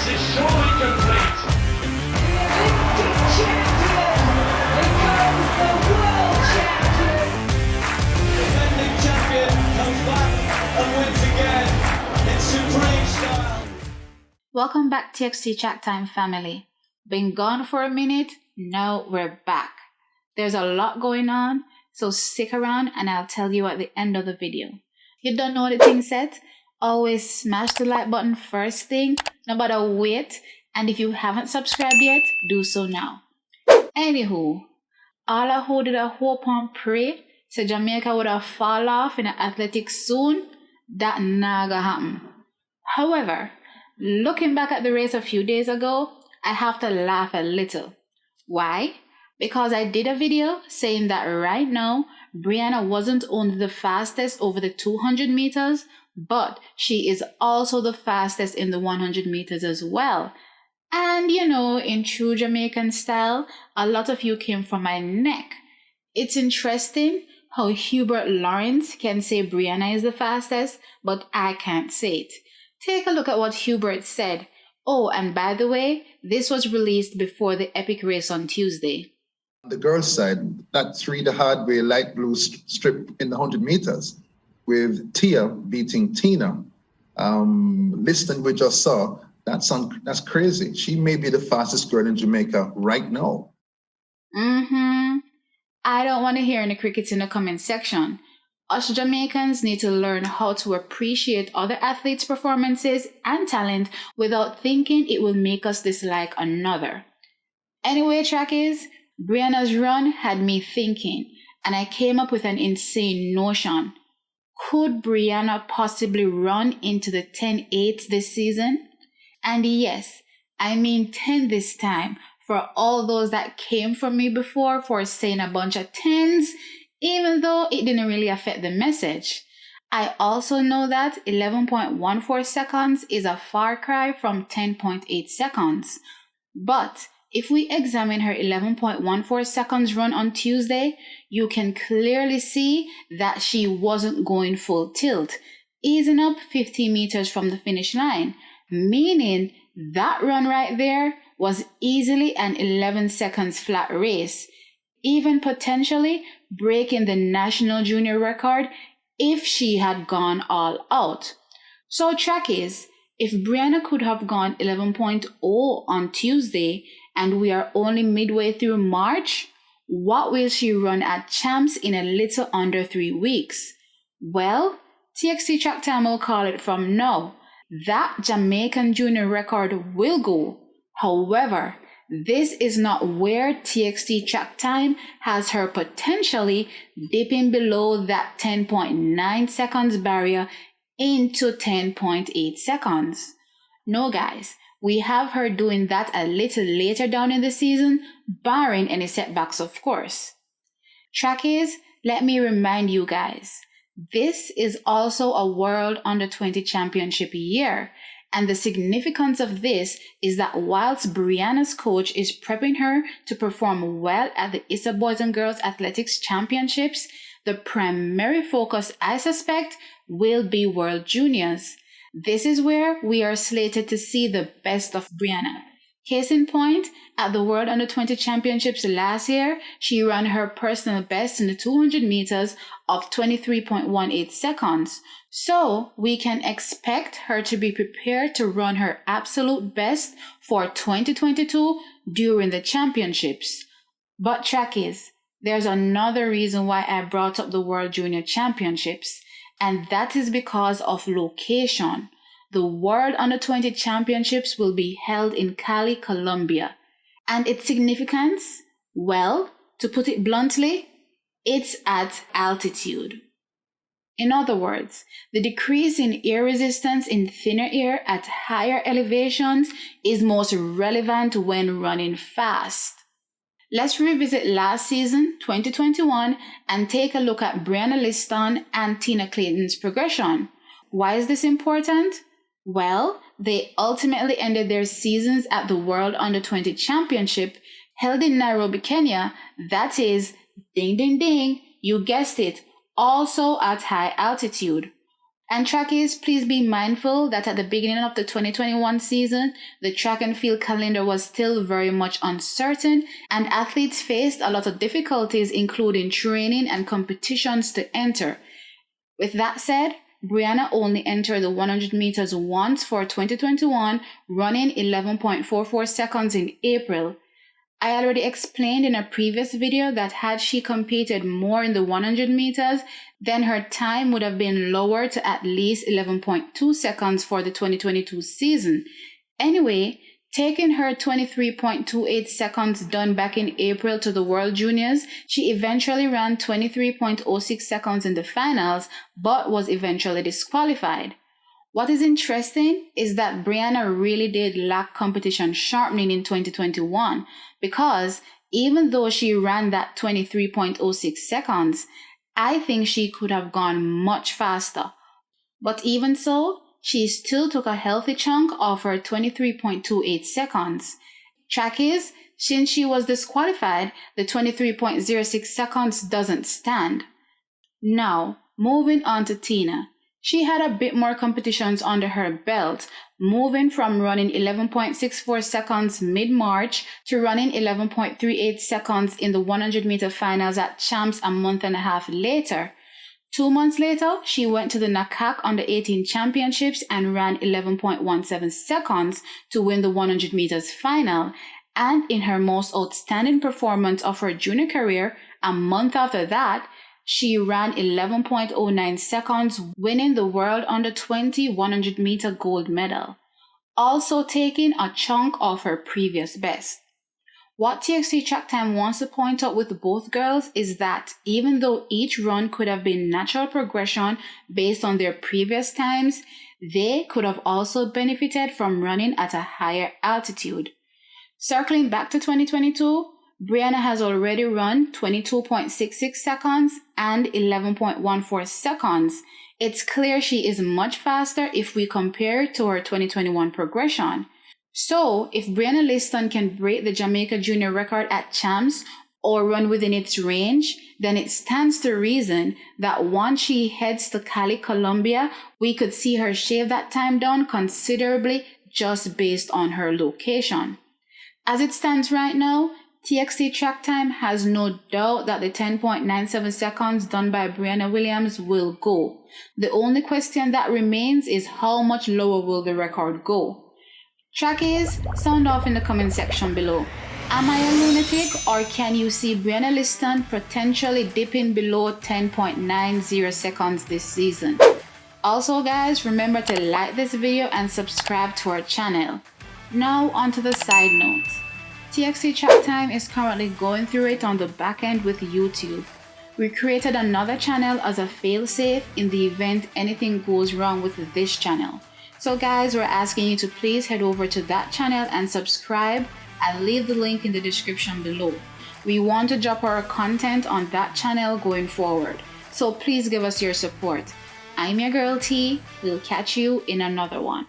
This is surely complete. Champion! Becomes the world champion! Defending champion comes back and wins again in supreme style. Welcome back, TXT Track Time family. Been gone for a minute, now we're back. There's a lot going on, so stick around and I'll tell you at the end of the video. You don't know the thing set? Always smash the like button first thing, no matter wait, and if you haven't subscribed yet, do so now. Anywho, all I who did a hope and pray so Jamaica would have fall off in the athletics soon, that naga happen. However, looking back at the race a few days ago, I have to laugh a little. Why? Because I did a video saying that right now, Brianna wasn't only the fastest over the 200 meters, but she is also the fastest in the 100 meters as well. And you know, in true Jamaican style, a lot of you came for my neck. It's interesting how Hubert Lawrence can say Brianna is the fastest, but I can't say it. Take a look at what Hubert said. Oh, and by the way, this was released before the epic race on Tuesday. The girls' side, that 3 the hard way light blue strip in the 100 meters, with Tia beating Tina. Lyston we just saw, that's crazy. She may be the fastest girl in Jamaica right now. I don't want to hear any crickets in the comment section. Us Jamaicans need to learn how to appreciate other athletes' performances and talent without thinking it will make us dislike another. Anyway, trackies, Brianna's run had me thinking, and I came up with an insane notion. Could Brianna possibly run into the 10.8 this season? And yes, I mean 10 this time, for all those that came for me before for saying a bunch of 10s, even though it didn't really affect the message. I also know that 11.14 seconds is a far cry from 10.8 seconds. But if we examine her 11.14 seconds run on Tuesday, you can clearly see that she wasn't going full tilt, easing up 50 meters from the finish line, meaning that run right there was easily an 11 seconds flat race, even potentially breaking the national junior record if she had gone all out. So trackies, if Brianna could have gone 11.0 on Tuesday and we are only midway through March, what will she run at Champs in a little under 3 weeks? Well, TXT Track Time will call it from now. That Jamaican junior record will go. However, this is not where TXT Track Time has her potentially dipping below that 10.9 seconds barrier into 10.8 seconds. No guys, we have her doing that a little later down in the season, barring any setbacks of course. Trackies, let me remind you guys, this is also a World Under-20 Championship year. And the significance of this is that whilst Brianna's coach is prepping her to perform well at the ISA Boys and Girls Athletics Championships, the primary focus, I suspect, will be World Juniors. This is where we are slated to see the best of Brianna. Case in point, at the World Under-20 Championships last year, she ran her personal best in the 200 meters of 23.18 seconds. So we can expect her to be prepared to run her absolute best for 2022 during the championships. But trackies, there's another reason why I brought up the World Junior Championships, and that is because of location. The World Under-20 Championships will be held in Cali, Colombia. And its significance? Well, to put it bluntly, it's at altitude. In other words, the decrease in air resistance in thinner air at higher elevations is most relevant when running fast. Let's revisit last season, 2021, and take a look at Brianna Lyston and Tina Clayton's progression. Why is this important? Well, they ultimately ended their seasons at the World Under-20 Championship held in Nairobi, Kenya. That is, ding ding ding, you guessed it, also at high altitude. And trackies, please be mindful that at the beginning of the 2021 season, the track and field calendar was still very much uncertain, and athletes faced a lot of difficulties, including training and competitions to enter. With that said, Brianna only entered the 100 meters once for 2021, running 11.44 seconds in April. I already explained in a previous video that had she competed more in the 100 meters, then her time would have been lower to at least 11.2 seconds for the 2022 season. Anyway, taking her 23.28 seconds done back in April to the World Juniors, she eventually ran 23.06 seconds in the finals, but was eventually disqualified. What is interesting is that Brianna really did lack competition sharpening in 2021 because even though she ran that 23.06 seconds, I think she could have gone much faster. But even so, she still took a healthy chunk off her 23.28 seconds. Trackies, since she was disqualified, the 23.06 seconds doesn't stand. Now, moving on to Tina. She had a bit more competitions under her belt, moving from running 11.64 seconds mid-March to running 11.38 seconds in the 100-meter finals at Champs a month and a half later. 2 months later, she went to the NACAC Under 18 Championships and ran 11.17 seconds to win the 100 meters final. And in her most outstanding performance of her junior career, a month after that, she ran 11.09 seconds, winning the World Under 20 100-meter gold medal, also taking a chunk off her previous best. What TXT Track Time wants to point out with both girls is that even though each run could have been natural progression based on their previous times, they could have also benefited from running at a higher altitude. Circling back to 2022, Brianna has already run 22.66 seconds and 11.14 seconds. It's clear she is much faster if we compare it to her 2021 progression. So, if Brianna Lyston can break the Jamaica junior record at Champs or run within its range, then it stands to reason that once she heads to Cali, Colombia, we could see her shave that time down considerably just based on her location. As it stands right now, TXT Track Time has no doubt that the 10.97 seconds done by Brianna Williams will go. The only question that remains is how much lower will the record go? Trackies, sound off in the comment section below. Am I a lunatic, or can you see Brianna Lyston potentially dipping below 10.90 seconds this season? Also guys, remember to like this video and subscribe to our channel. Now onto the side note. TXT Track Time is currently going through it on the back end with YouTube. We created another channel as a failsafe in the event anything goes wrong with this channel. So guys, we're asking you to please head over to that channel and subscribe, and leave the link in the description below. We want to drop our content on that channel going forward, so please give us your support. I'm your girl T. We'll catch you in another one.